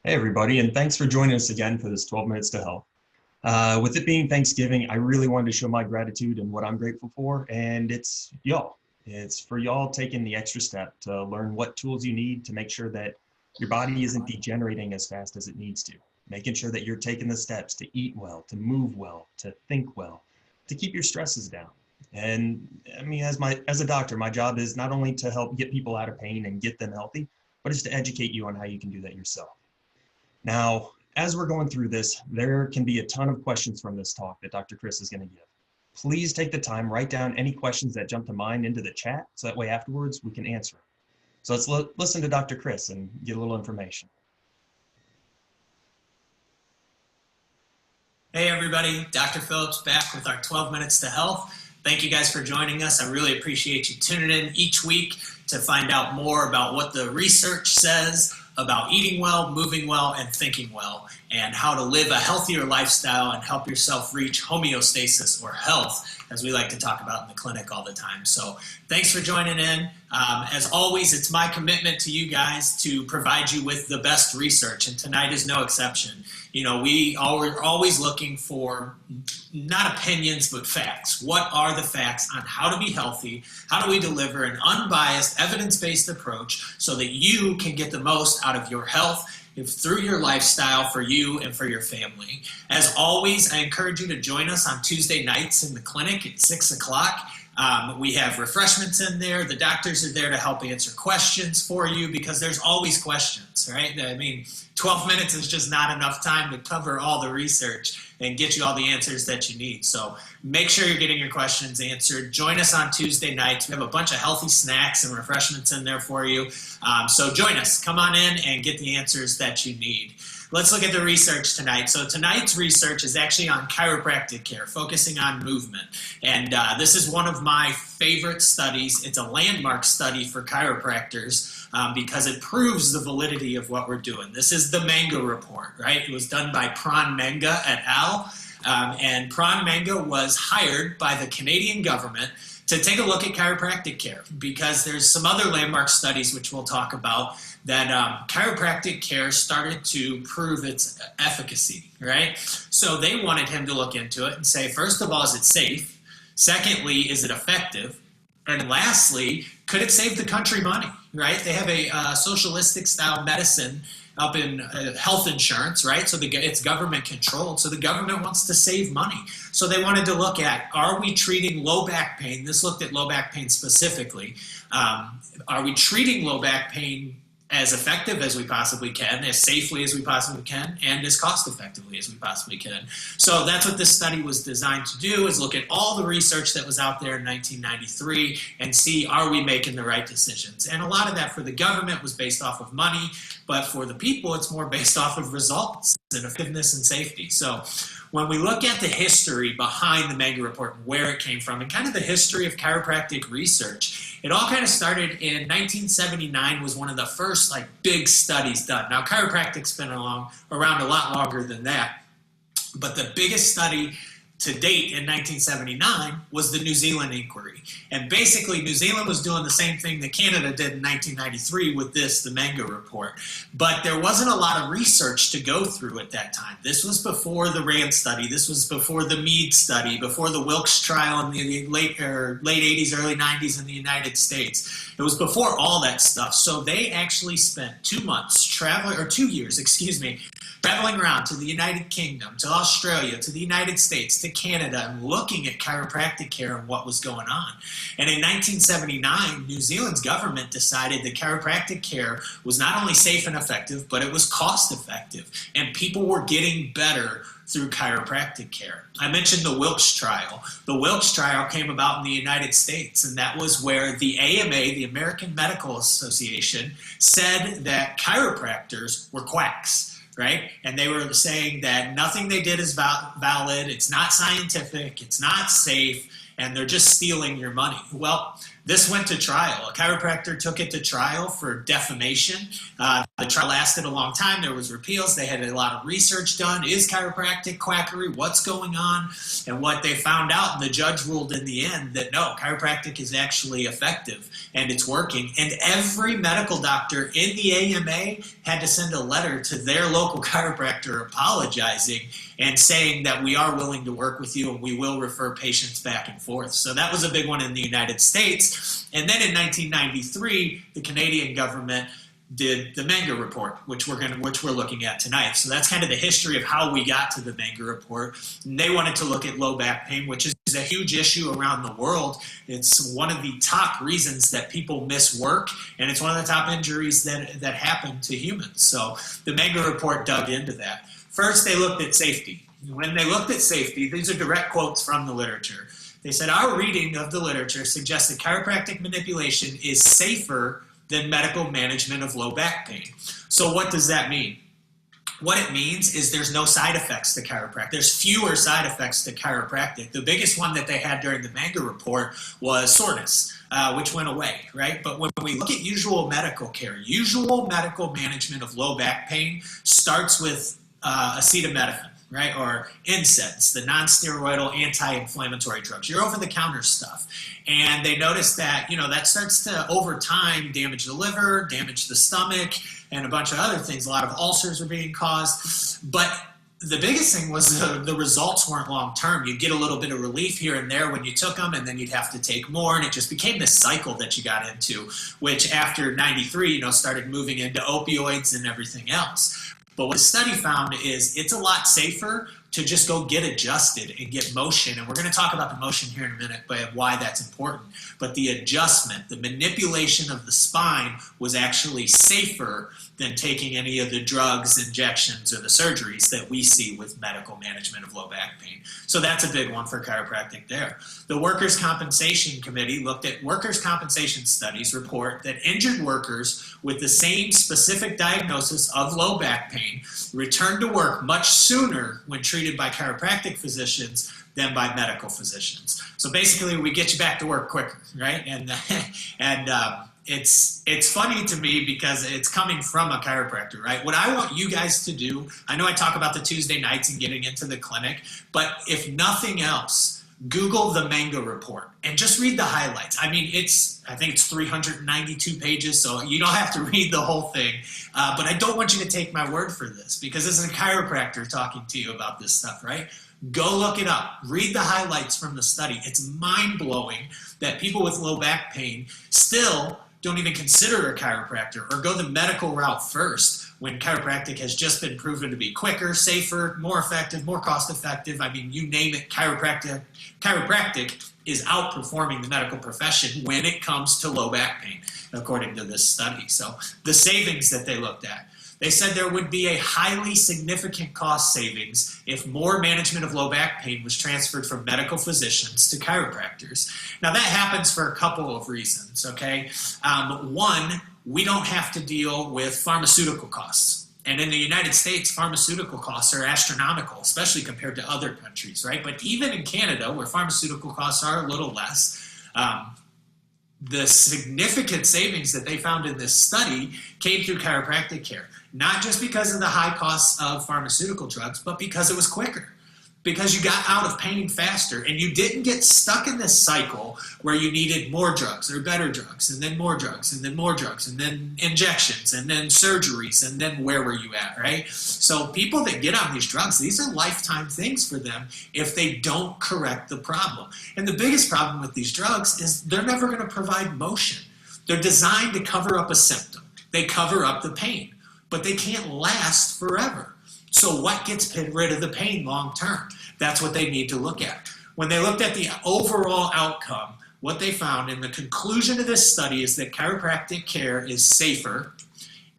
Hey, everybody, and thanks for joining us again for this 12 Minutes to Health. With it being Thanksgiving, I really wanted to show my gratitude and what I'm grateful for, and it's y'all. It's for y'all taking the extra step to learn what tools you need to make sure that your body isn't degenerating as fast as it needs to, making sure that you're taking the steps to eat well, to move well, to think well, to keep your stresses down. And I mean, as a doctor, my job is not only to help get people out of pain and get them healthy, but it's to educate you on how you can do that yourself. Now, as we're going through this, there can be a ton of questions from this talk that Dr. Chris is going to give. Please take the time, write down any questions that jump to mind into the chat, so that way afterwards we can answer them. So let's listen to Dr. Chris and get a little information. Hey everybody, Dr. Phillips back with our 12 Minutes to Health. Thank you guys for joining us. I really appreciate you tuning in each week to find out more about what the research says about eating well, moving well, and thinking well, and how to live a healthier lifestyle and help yourself reach homeostasis or health, as we like to talk about in the clinic all the time. So thanks for joining in. As always, it's my commitment to you guys to provide you with the best research, and tonight is no exception. You know, we're always looking for not opinions, but facts. What are the facts on how to be healthy? How do we deliver an unbiased, evidence-based approach so that you can get the most out of your health through your lifestyle for you and for your family? As always, I encourage you to join us on Tuesday nights in the clinic at 6 o'clock. We have refreshments in there. The doctors are there to help answer questions for you because there's always questions, right? I mean, 12 minutes is just not enough time to cover all the research and get you all the answers that you need. So make sure you're getting your questions answered. Join us on Tuesday nights. We have a bunch of healthy snacks and refreshments in there for you. So join us. Come on in and get the answers that you need. Let's look at the research tonight. So tonight's research is actually on chiropractic care, focusing on movement. And this is one of my favorite studies. It's a landmark study for chiropractors because it proves the validity of what we're doing. This is the Manga report, right? It was done by Pran Manga et al. And Pran Manga was hired by the Canadian government to take a look at chiropractic care because there's some other landmark studies which we'll talk about that chiropractic care started to prove its efficacy, right? So they wanted him to look into it and say, first of all, is it safe? Secondly, is it effective? And lastly, could it save the country money, right? They have a socialistic style medicine up in health insurance, right? So it's government controlled. So the government wants to save money. So they wanted to look at, are we treating low back pain? This looked at low back pain specifically. Are we treating low back pain as effective as we possibly can, as safely as we possibly can, and as cost effectively as we possibly can? So that's what this study was designed to do, is look at all the research that was out there in 1993 and see, are we making the right decisions? And a lot of that for the government was based off of money, but for the people, it's more based off of results and effectiveness and safety. So when we look at the history behind the Manga report and where it came from and kind of the history of chiropractic research, it all kind of started in 1979 was one of the first big studies done. Now chiropractic's been around a lot longer than that, but the biggest study to date in 1979 was the New Zealand inquiry. And basically New Zealand was doing the same thing that Canada did in 1993 with the Manga report. But there wasn't a lot of research to go through at that time. This was before the RAND study. This was before the Mead study, before the Wilkes trial in the late 80s, early 90s in the United States. It was before all that stuff. So they actually spent 2 years, traveling around to the United Kingdom, to Australia, to the United States, to Canada, and looking at chiropractic care and what was going on. And in 1979, New Zealand's government decided that chiropractic care was not only safe and effective, but it was cost effective. And people were getting better through chiropractic care. I mentioned the Wilkes trial. The Wilkes trial came about in the United States, and that was where the AMA, the American Medical Association, said that chiropractors were quacks. Right? And they were saying that nothing they did is valid, it's not scientific, it's not safe, and they're just stealing your money. Well, This went to trial. A chiropractor took it to trial for defamation. The trial lasted a long time. There was appeals. They had a lot of research done. Is chiropractic quackery? What's going on? And what they found out, the judge ruled in the end that no, chiropractic is actually effective and it's working. And every medical doctor in the AMA had to send a letter to their local chiropractor apologizing and saying that we are willing to work with you and we will refer patients back and forth. So that was a big one in the United States. And then in 1993, the Canadian government did the Menger report, which we're looking at tonight. So that's kind of the history of how we got to the Menger report. And they wanted to look at low back pain, which is a huge issue around the world. It's one of the top reasons that people miss work, and it's one of the top injuries that happen to humans. So the Menger report dug into that. First, they looked at safety. When they looked at safety, these are direct quotes from the literature. They said, our reading of the literature suggests that chiropractic manipulation is safer than medical management of low back pain. So what does that mean? What it means is there's no side effects to chiropractic. There's fewer side effects to chiropractic. The biggest one that they had during the Menger report was soreness, which went away, right? But when we look at usual medical care, usual medical management of low back pain starts with acetaminophen, right, or NSAIDs, the non-steroidal anti-inflammatory drugs, your over-the-counter stuff. And they noticed that, that starts to, over time, damage the liver, damage the stomach, and a bunch of other things. A lot of ulcers are being caused. But the biggest thing was the results weren't long-term. You'd get a little bit of relief here and there when you took them, and then you'd have to take more, and it just became this cycle that you got into, which after 93, started moving into opioids and everything else. But what the study found is it's a lot safer to just go get adjusted and get motion. And we're going to talk about the motion here in a minute, but why that's important. But the adjustment, the manipulation of the spine was actually safer than taking any of the drugs, injections, or the surgeries that we see with medical management of low back pain. So that's a big one for chiropractic there. The Workers' Compensation Committee looked at workers' compensation studies report that injured workers with the same specific diagnosis of low back pain returned to work much sooner when treated by chiropractic physicians than by medical physicians. So basically, we get you back to work quicker, right? And it's funny to me because it's coming from a chiropractor, right? What I want you guys to do, I know I talk about the Tuesday nights and getting into the clinic, but if nothing else, Google the Menger report and just read the highlights. I mean, I think it's 392 pages, so you don't have to read the whole thing. But I don't want you to take my word for this because this is a chiropractor talking to you about this stuff, right? Go look it up. Read the highlights from the study. It's mind-blowing that people with low back pain still don't even consider a chiropractor or go the medical route first when chiropractic has just been proven to be quicker, safer, more effective, more cost-effective. I mean, you name it, chiropractic is outperforming the medical profession when it comes to low back pain, according to this study. So the savings that they looked at, they said there would be a highly significant cost savings if more management of low back pain was transferred from medical physicians to chiropractors. Now that happens for a couple of reasons, okay? One, we don't have to deal with pharmaceutical costs. And in the United States, pharmaceutical costs are astronomical, especially compared to other countries, right? But even in Canada, where pharmaceutical costs are a little less, the significant savings that they found in this study came through chiropractic care. Not just because of the high costs of pharmaceutical drugs, but because it was quicker. Because you got out of pain faster and you didn't get stuck in this cycle where you needed more drugs or better drugs and then more drugs and then more drugs and then injections and then surgeries and then where were you at, right? So people that get on these drugs, these are lifetime things for them if they don't correct the problem. And the biggest problem with these drugs is they're never going to provide motion. They're designed to cover up a symptom. They cover up the pain, but they can't last forever. So what gets rid of the pain long term? That's what they need to look at. When they looked at the overall outcome, what they found in the conclusion of this study is that chiropractic care is safer,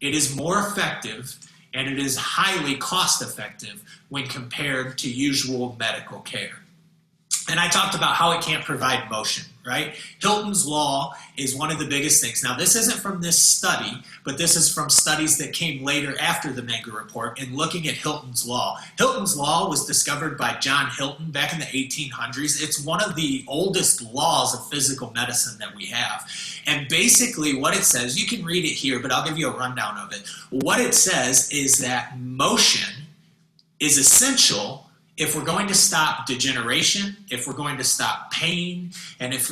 it is more effective, and it is highly cost effective when compared to usual medical care. And I talked about how it can't provide motion, right? Hilton's Law is one of the biggest things. Now, this isn't from this study, but this is from studies that came later after the Mega Report and looking at Hilton's Law. Hilton's Law was discovered by John Hilton back in the 1800s. It's one of the oldest laws of physical medicine that we have. And basically what it says, you can read it here, but I'll give you a rundown of it. What it says is that motion is essential if we're going to stop degeneration, if we're going to stop pain, and if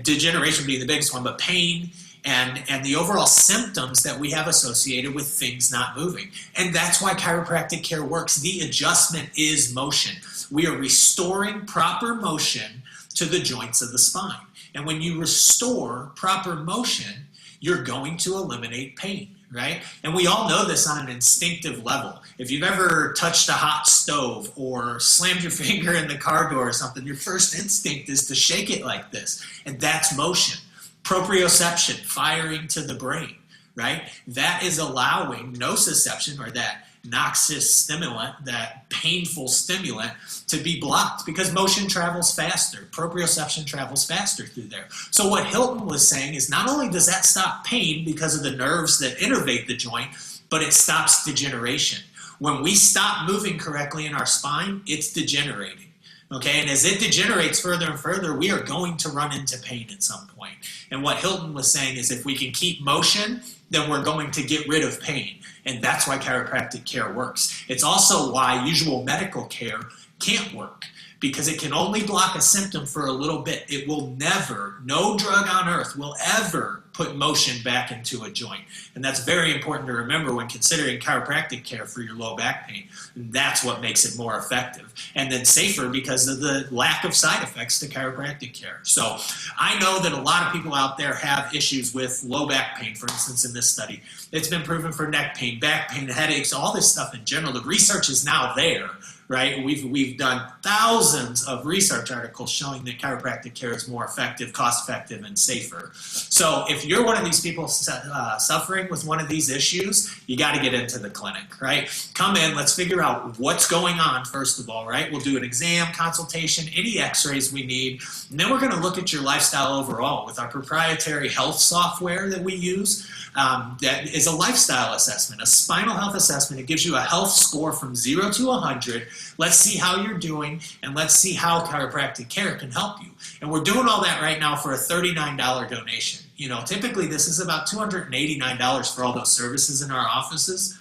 degeneration being the biggest one, but pain and the overall symptoms that we have associated with things not moving. And that's why chiropractic care works. The adjustment is motion. We are restoring proper motion to the joints of the spine. And when you restore proper motion, you're going to eliminate pain. Right? And we all know this on an instinctive level. If you've ever touched a hot stove or slammed your finger in the car door or something, your first instinct is to shake it like this. And that's motion. Proprioception, firing to the brain, right? That is allowing nociception, or that noxious stimulant, that painful stimulant, to be blocked because motion travels faster. Proprioception travels faster through there. So what Hilton was saying is not only does that stop pain because of the nerves that innervate the joint, but it stops degeneration. When we stop moving correctly in our spine, it's degenerating. Okay, and as it degenerates further and further, we are going to run into pain at some point. And what Hilton was saying is if we can keep motion, then we're going to get rid of pain. And that's why chiropractic care works. It's also why usual medical care can't work, because it can only block a symptom for a little bit. It will never, no drug on earth will ever put motion back into a joint. And that's very important to remember when considering chiropractic care for your low back pain. And that's what makes it more effective. And then safer because of the lack of side effects to chiropractic care. So I know that a lot of people out there have issues with low back pain, for instance, in this study. It's been proven for neck pain, back pain, headaches, all this stuff in general. The research is now there. Right? We've done thousands of research articles showing that chiropractic care is more effective, cost-effective, and safer. So if you're one of these people suffering with one of these issues, you got to get into the clinic, right? Come in, let's figure out what's going on, first of all, right? We'll do an exam, consultation, any x-rays we need, and then we're going to look at your lifestyle overall with our proprietary health software that we use. That is a lifestyle assessment, a spinal health assessment. It gives you a health score from 0 to 100. Let's see how you're doing, and let's see how chiropractic care can help you. And we're doing all that right now for a $39 donation. You know, typically this is about $289 for all those services in our offices.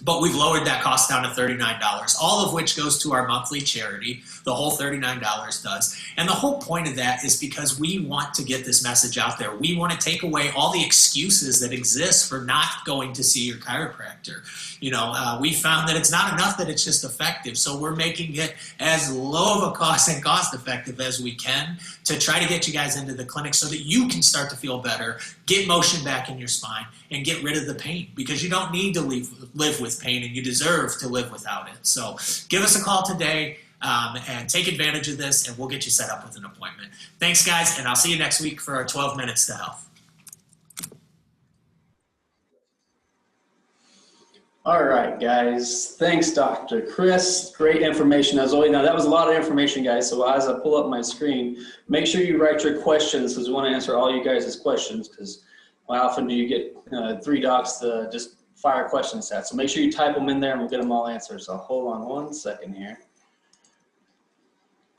But we've lowered that cost down to $39, all of which goes to our monthly charity. The whole $39 does. And the whole point of that is because we want to get this message out there. We want to take away all the excuses that exist for not going to see your chiropractor. You know, we found that it's not enough that it's just effective. So we're making it as low of a cost and cost effective as we can to try to get you guys into the clinic so that you can start to feel better, get motion back in your spine, and get rid of the pain, because you don't need to live with pain, and you deserve to live without it. So give us a call today and take advantage of this, and we'll get you set up with an appointment. Thanks, guys, and I'll see you next week for our 12 Minutes to Health. All right, guys. Thanks, Dr. Chris. Great information as always. Now, that was a lot of information, guys. So as I pull up my screen, make sure you write your questions, because we want to answer all you guys' questions, because how often do you get 3 docs to just fire questions at? So make sure you type them in there and we'll get them all answered. So hold on one second here.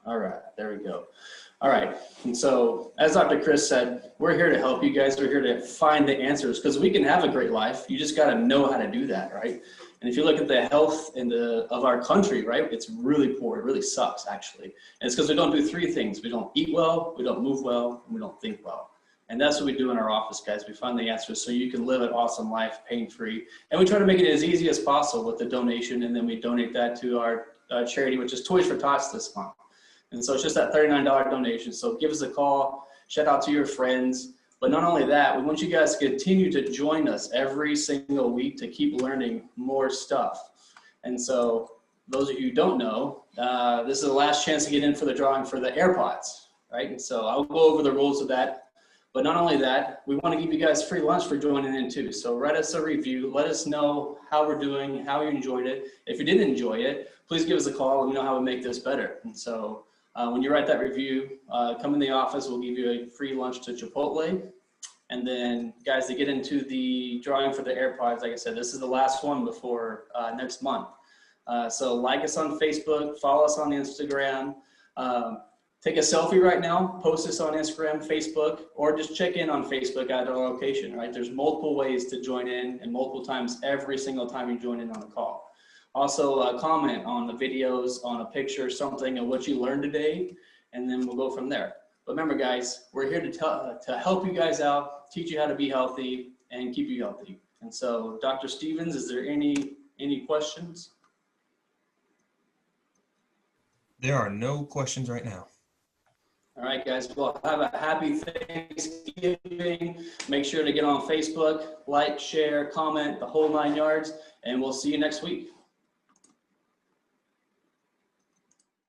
All right, there we go. All right, and so as Dr. Chris said, we're here to help you guys. We're here to find the answers, because we can have a great life. You just got to know how to do that, right? And if you look at the health of our country, right, it's really poor. It really sucks, actually. And it's because we don't do 3 things. We don't eat well, we don't move well, and we don't think well. And that's what we do in our office, guys. We find the answers so you can live an awesome life, pain-free. And we try to make it as easy as possible with the donation, and then we donate that to our charity, which is Toys for Tots this month. And so it's just that $39 donation. So give us a call, shout out to your friends. But not only that, we want you guys to continue to join us every single week to keep learning more stuff. And so those of you who don't know, this is the last chance to get in for the drawing for the AirPods, right? And so I'll go over the rules of that. But not only that, we want to give you guys free lunch for joining in too. So write us a review. Let us know how we're doing, how you enjoyed it. If you didn't enjoy it, please give us a call. Let me know how we make this better. And so When you write that review, come in the office. We'll give you a free lunch to Chipotle. And then, guys, to get into the drawing for the AirPods, like I said, this is the last one before next month. So like us on Facebook, follow us on Instagram. Take a selfie right now, post this on Instagram, Facebook, or just check in on Facebook at our location, right? There's multiple ways to join in and multiple times every single time you join in on a call. Also, comment on the videos, on a picture, something of what you learned today, and then we'll go from there. But remember, guys, we're here to help you guys out, teach you how to be healthy, and keep you healthy. And so, Dr. Stevens, is there any questions? There are no questions right now. All right, guys. Well, have a happy Thanksgiving. Make sure to get on Facebook, like, share, comment, the whole 9 yards, and we'll see you next week.